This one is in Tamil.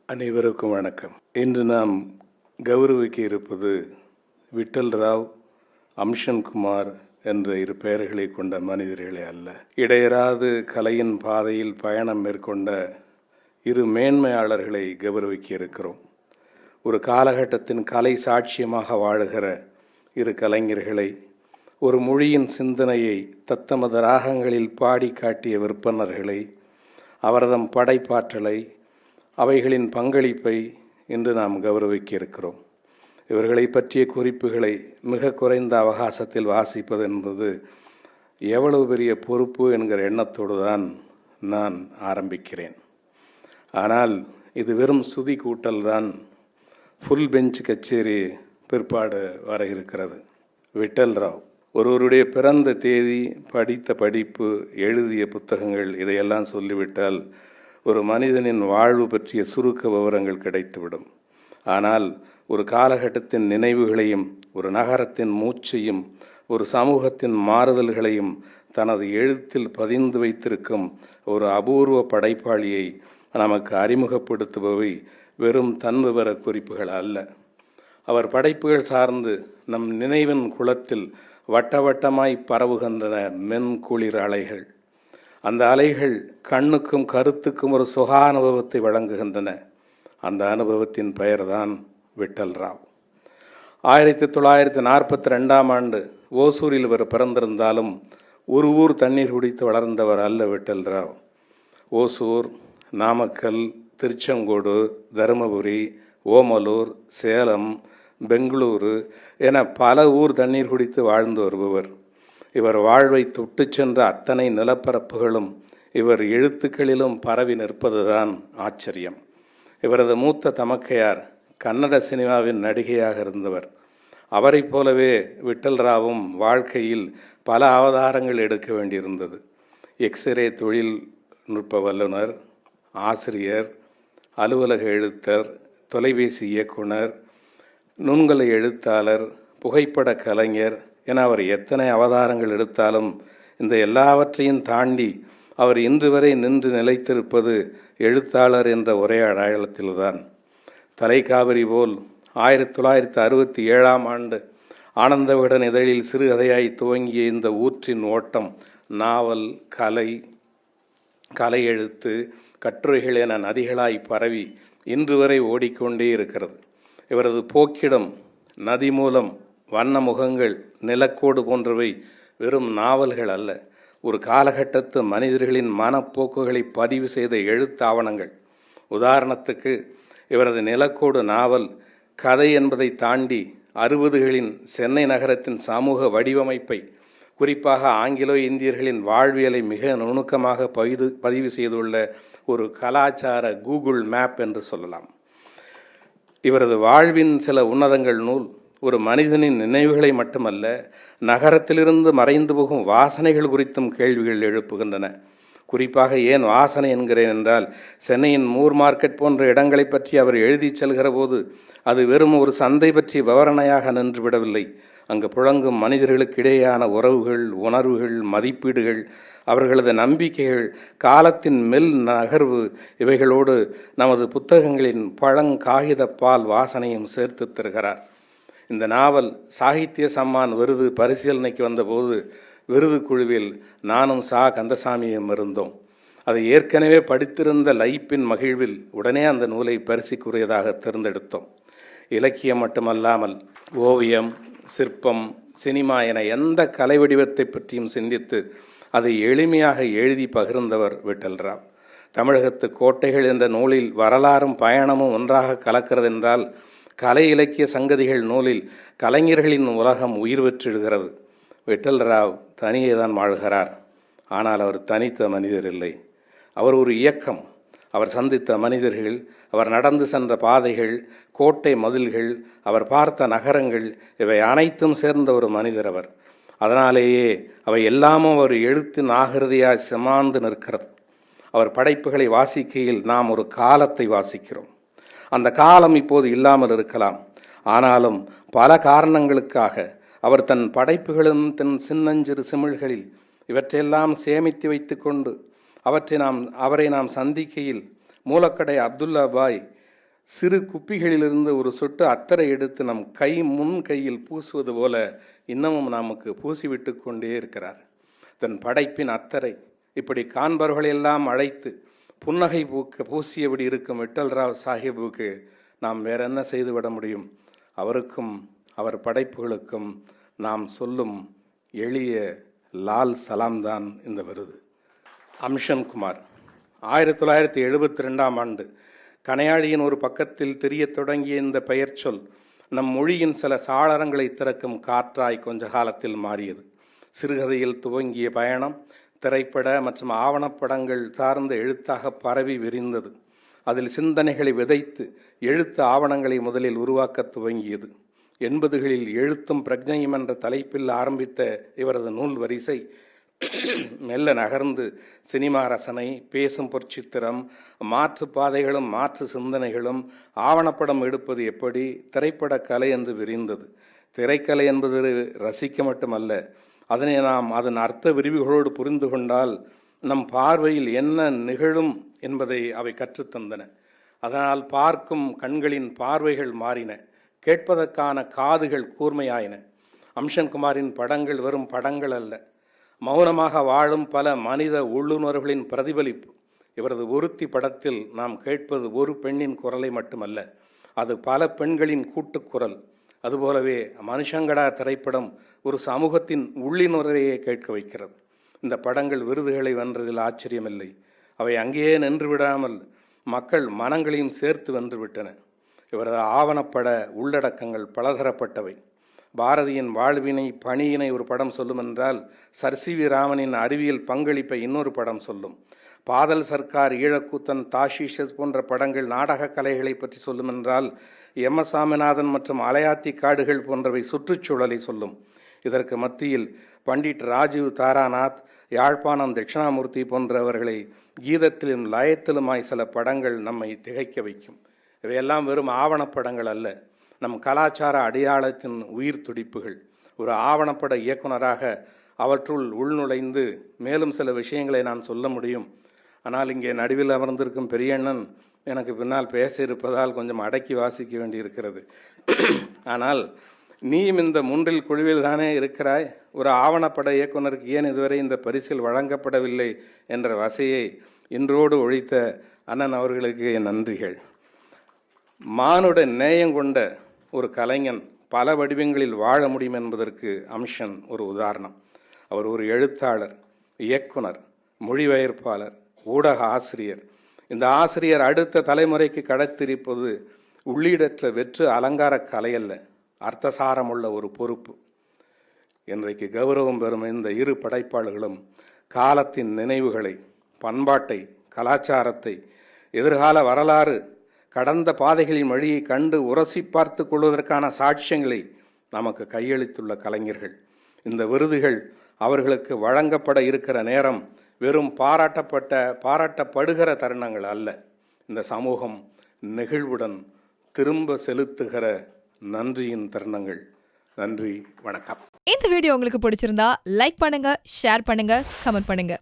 அனைவருக்கும் வணக்கம். இன்று நாம் கௌரவிக்க இருப்பது விட்டல் ராவ், அம்ஷன் குமார் என்ற இரு பெயர்களை கொண்ட மனிதர்களே அல்ல. இடையராது கலையின் பாதையில் பயணம் மேற்கொண்ட இரு மேன்மையாளர்களை கௌரவிக்க இருக்கிறோம். ஒரு காலகட்டத்தின் கலை சாட்சியமாக வாழுகிற இரு கலைஞர்களை, ஒரு மொழியின் சிந்தனையை தத்தமது ராகங்களில் பாடி காட்டிய விற்பனர்களை, அவரதம் படைப்பாற்றலை, அவைகளின் பங்களிப்பை இன்று நாம் கௌரவிக்க இருக்கிறோம். இவர்களை பற்றிய குறிப்புகளை மிக குறைந்த அவகாசத்தில் வாசிப்பது என்பது எவ்வளவு பெரிய பொறுப்பு என்கிற எண்ணத்தோடு தான் நான் ஆரம்பிக்கிறேன். ஆனால் இது வெறும் சுதி கூட்டல் தான். ஃபுல் பெஞ்ச் கச்சேரி பிற்பாடு வர இருக்கிறது. விட்டல் ராவ் ஒருவருடைய பிறந்த தேதி, படித்த படிப்பு, எழுதிய புத்தகங்கள் இதையெல்லாம் சொல்லிவிட்டால் ஒரு மனிதனின் வாழ்வு பற்றிய சுருக்க விவரங்கள் கிடைத்துவிடும். ஆனால் ஒரு காலகட்டத்தின் நினைவுகளையும், ஒரு நகரத்தின் மூச்சையும், ஒரு சமூகத்தின் மாறுதல்களையும் தனது எழுத்தில் பதிந்து வைத்திருக்கும் ஒரு அபூர்வ படைப்பாளியை நமக்கு அறிமுகப்படுத்துபவை வெறும் தன்விவர குறிப்புகள் அல்ல. அவர் படைப்புகள் சார்ந்து நம் நினைவின் குளத்தில் வட்டவட்டமாய் பரவுகின்றன மென்குளிர் அலைகள். அந்த அலைகள் கண்ணுக்கும் கருத்துக்கும் ஒரு சுக அனுபவத்தை வழங்குகின்றன. அந்த அனுபவத்தின் பெயர்தான் விட்டல் ராவ். 1942 ஓசூரில் இவர் பிறந்திருந்தாலும் ஒரு ஊர் தண்ணீர் குடித்து வளர்ந்தவர் அல்ல விட்டல் ராவ். ஓசூர், நாமக்கல், திருச்செங்கோடு, தருமபுரி, ஓமலூர், சேலம், பெங்களூரு என பல ஊர் தண்ணீர் குடித்து வாழ்ந்து வருபவர். இவர் வாழ்வை தொட்டு சென்ற அத்தனை நிலப்பரப்புகளும் இவர் எழுத்துக்களிலும் பரவி நிற்பதுதான் ஆச்சரியம். இவரது மூத்த தமக்கையார் கன்னட சினிமாவின் நடிகையாக இருந்தவர். அவரை போலவே விட்டல் ராவும் வாழ்க்கையில் பல அவதாரங்கள் எடுக்க வேண்டியிருந்தது. எக்ஸ்ரே தொழில்நுட்ப வல்லுநர், ஆசிரியர், அலுவலக எழுத்தர், தொலைபேசி இயக்குனர், நுண்கலை எழுத்தாளர், புகைப்பட கலைஞர் என அவர் எத்தனை அவதாரங்கள் எடுத்தாலும் இந்த எல்லாவற்றையும் தாண்டி அவர் இன்று வரை நின்று நிலைத்திருப்பது எழுத்தாளர் என்ற ஒரே அடையாளத்தில்தான். தலைக்காவிரி போல் 1967 ஆனந்த விகடன் இதழில் சிறுகதையாய் துவங்கிய இந்த ஊற்றின் ஓட்டம் நாவல், கலை எழுத்து, கட்டுரைகள் என நதிகளாய் பரவி இன்று வரை ஓடிக்கொண்டே இருக்கிறது. இவரது போக்கிடம், நதி மூலம், வண்ண முகங்கள், நிலக்கோடு போன்றவை வெறும் நாவல்கள் அல்ல, ஒரு காலகட்டத்து மனிதர்களின் மனப்போக்குகளை பதிவு செய்த எழுத்தாவணங்கள். உதாரணத்துக்கு இவரது நிலக்கோடு நாவல் கதை என்பதை தாண்டி 60களின் சென்னை நகரத்தின் சமூக வடிவமைப்பை, குறிப்பாக ஆங்கிலோ இந்தியர்களின் வாழ்வியலை மிக நுணுக்கமாக பதிவு செய்துள்ள ஒரு கலாச்சார கூகுள் மேப் என்று சொல்லலாம். இவரது வாழ்வின் சில உன்னதங்கள் நூல் ஒரு மனிதனின் நினைவுகளை மட்டுமல்ல, நகரத்திலிருந்து மறைந்து போகும் வாசனைகள் குறித்தும் கேள்விகள் எழுப்புகின்றன. குறிப்பாக ஏன் வாசனை என்கிறேன் என்றால், சென்னையின் மூர் மார்க்கெட் போன்ற இடங்களை பற்றி அவர் எழுதி செல்கிற போது அது வெறும் ஒரு சந்தை பற்றி விவரணையாக நின்றுவிடவில்லை. அங்கு புழங்கும் மனிதர்களுக்கிடையேயான உறவுகள், உணர்வுகள், மதிப்பீடுகள், அவர்களது நம்பிக்கைகள், காலத்தின் மெல் நகர்வு, இவைகளோடு நமது புத்தகங்களின் பழங்காகித பால் வாசனையும் சேர்த்து தருகிறார். இந்த நாவல் சாகித்ய சம்மான் விருது பரிசீலனைக்கு வந்தபோது விருது குழுவில் நானும் கந்தசாமியும் இருந்தோம். அதை ஏற்கனவே படித்திருந்த லைப்பின் மகிழ்வில் உடனே அந்த நூலை பரிசுக்குரியதாக தேர்ந்தெடுத்தோம். இலக்கியம் மட்டுமல்லாமல் ஓவியம், சிற்பம், சினிமா என எந்த கலை வடிவத்தை பற்றியும் சிந்தித்து அதை எளிமையாக எழுதி பகிர்ந்தவர் விட்டல் ராவ். தமிழகத்து கோட்டைகள் என்ற நூலில் வரலாறும் பயணமும் ஒன்றாக கலக்கிறது என்றால், கலை இலக்கிய சங்கதிகள் நூலில் கலைஞர்களின் உலகம் உயிர் பெற்றிடுகிறது. விட்டல் ராவ் தனியே தான் வாழ்கிறார். ஆனால் அவர் தனித்த மனிதர் இல்லை. அவர் ஒரு இயக்கம். அவர் சந்தித்த மனிதர்கள், அவர் நடந்து சென்ற பாதைகள், கோட்டை மதில்கள், அவர் பார்த்த நகரங்கள், இவை அனைத்தும் சேர்ந்த ஒரு மனிதர் அவர். அதனாலேயே அவை எல்லாமும் அவர் எழுத்தின் ஆகிருதியாய் செமாந்து நிற்கிறது. அவர் படைப்புகளை வாசிக்கையில் நாம் ஒரு காலத்தை வாசிக்கிறோம். அந்த காலம் இப்போது இல்லாமல் இருக்கலாம். ஆனாலும் பல காரணங்களுக்காக அவர் தன் படைப்புகளும் தன் சின்னஞ்சிறு சிமிழ்களில் இவற்றையெல்லாம் சேமித்து வைத்து கொண்டு அவரை நாம் சந்திக்கையில் மூலக்கடை அப்துல்லா பாய் சிறு குப்பிகளிலிருந்து ஒரு சொட்டு அத்தரை எடுத்து நம் முன் கையில் பூசுவது போல இன்னமும் நமக்கு பூசிவிட்டு கொண்டே இருக்கிறார். தன் படைப்பின் அத்தரை இப்படி காண்பவர்களெல்லாம் அழைத்து புன்னகை பூசியபடி இருக்கும் விட்டல் ராவ் சாஹிபுக்கு நாம் வேற என்ன செய்துவிட முடியும்? அவருக்கும் அவர் படைப்புகளுக்கும் நாம் சொல்லும் எளிய லால் சலாம் தான் இந்த விருது. அம்ஷன் குமார் 1972ஆம் ஆண்டு கனையாழியின் ஒரு பக்கத்தில் தெரியத் தொடங்கிய இந்த பெயர் சொல் நம் மொழியின் சில சாளரங்களை திறக்கும் காற்றாய் கொஞ்ச காலத்தில் மாறியது. சிறுகதையில் துவங்கிய பயணம் திரைப்பட மற்றும் ஆவணப்படங்கள் சார்ந்த எழுத்தாக பரவி விரிந்தது. அதில் சிந்தனைகளை விதைத்து எழுத்து ஆவணங்களை முதலில் உருவாக்க துவங்கியது. 80களில் எழுத்தும் பிரஜையும் என்ற தலைப்பில் ஆரம்பித்த இவரது நூல் வரிசை மெல்ல நகர்ந்து சினிமா ரசனை, பேசும் பொற்சித்திரம், மாற்று பாதைகளும் மாற்று சிந்தனைகளும், ஆவணப்படம் எடுப்பது எப்படி, திரைப்பட கலை என்று விரிந்தது. திரைக்கலை என்பது ரசிக்க மட்டுமல்ல, அதனை நாம் அதன் அர்த்த விரிவுகளோடு புரிந்து கொண்டால் நம் பார்வையில் என்ன நிகழும் என்பதை அவை கற்றுத்தந்தன. அதனால் பார்க்கும் கண்களின் பார்வைகள் மாறின, கேட்பதற்கான காதுகள் கூர்மையாயின. அம்ஷன்குமாரின் படங்கள் வெறும் படங்கள் அல்ல, மௌனமாக வாழும் பல மனித உள்ளுணர்வுகளின் பிரதிபலிப்பு. இவரது ஒருத்தி படத்தில் நாம் கேட்பது ஒரு பெண்ணின் குரலை மட்டுமல்ல, அது பல பெண்களின் கூட்டுக்குரல். அதுபோலவே மனுஷங்கடா திரைப்படம் ஒரு சமூகத்தின் உள்ளினுரையை கேட்க வைக்கிறது. இந்த படங்கள் விருதுகளை வென்றதில் ஆச்சரியமில்லை. அவை அங்கேயே நின்று விடாமல் மக்கள் மனங்களையும் சேர்த்து வென்றுவிட்டன. இவரது ஆவணப்பட உள்ளடக்கங்கள் பலதரப்பட்டவை. பாரதியின் வாழ்வினை பணியினை ஒரு படம் சொல்லும் என்றால், சர்.சி.வி. ராமனின் அறிவியல் பங்களிப்பை இன்னொரு படம் சொல்லும். பாதல் சர்க்கார், ஈழக்கூத்தன், தாஷீஷஸ் போன்ற படங்கள் நாடக கலைகளை பற்றி சொல்லும் என்றால், எம்.எஸ். சாமிநாதன் மற்றும் அலையாத்தி காடுகள் போன்றவை சுற்றுச்சூழலை சொல்லும். இதற்கு மத்தியில் பண்டிட் ராஜீவ் தாராநாத், யாழ்ப்பாணம் தட்சிணாமூர்த்தி போன்றவர்களை கீதத்திலும் லயத்திலுமாய் சில படங்கள் நம்மை திகைக்க வைக்கும். இவையெல்லாம் வெறும் ஆவணப்படங்கள் அல்ல, நம் கலாச்சார அடையாளத்தின் உயிர் துடிப்புகள். ஒரு ஆவணப்பட இயக்குனராக அவற்றுள் உள்நுழைந்து மேலும் சில விஷயங்களை நான் சொல்ல முடியும். ஆனால் இங்கே நடுவில் அமர்ந்திருக்கும் பெரியண்ணன் எனக்கு பின்னால் பேச இருப்பதால் கொஞ்சம் அடக்கி வாசிக்க வேண்டியிருக்கிறது. ஆனால் நீயும் இந்த மூன்றில் குழுவில் தானே இருக்கிறாய், ஒரு ஆவணப்பட இயக்குனருக்கு ஏன் இதுவரை இந்த பரிசில் வழங்கப்படவில்லை என்ற வசையை இன்றோடு ஒழித்த அண்ணன் அவர்களுக்கு என் நன்றிகள். மானுட நேயம் கொண்ட ஒரு கலைஞன் பல வடிவங்களில் வாழ முடியும் என்பதற்கு அம்ஷன் ஒரு உதாரணம். அவர் ஒரு எழுத்தாளர், இயக்குனர், மொழிபெயர்ப்பாளர், ஊடக ஆசிரியர். இந்த ஆசிரியர் அடுத்த தலைமுறைக்கு கடத்திருப்பது உள்ளீடற்ற வெற்று அலங்கார கலையல்ல, அர்த்தசாரமுள்ள ஒரு பொறுப்பு. இன்றைக்கு கௌரவம் பெறும் இந்த இரு படைப்பாளர்களும் காலத்தின் நினைவுகளை, பண்பாட்டை, கலாச்சாரத்தை, எதிர்கால வரலாறு, கடந்த பாதைகளின் வழியை கண்டு உரசி பார்த்து கொள்வதற்கான சாட்சியங்களை நமக்கு கையளித்துள்ள கலைஞர்கள். இந்த விருதுகள் அவர்களுக்கு வழங்கப்பட இருக்கிற நேரம் வெறும் பாராட்டப்படுகிற தருணங்கள் அல்ல, இந்த சமூகம் நெகிழ்வுடன் திரும்ப செலுத்துகிற நன்றியின் தருணங்கள். நன்றி, வணக்கம். இந்த வீடியோ உங்களுக்கு பிடிச்சிருந்தா லைக் பண்ணுங்க, ஷேர் பண்ணுங்க, கமெண்ட் பண்ணுங்க.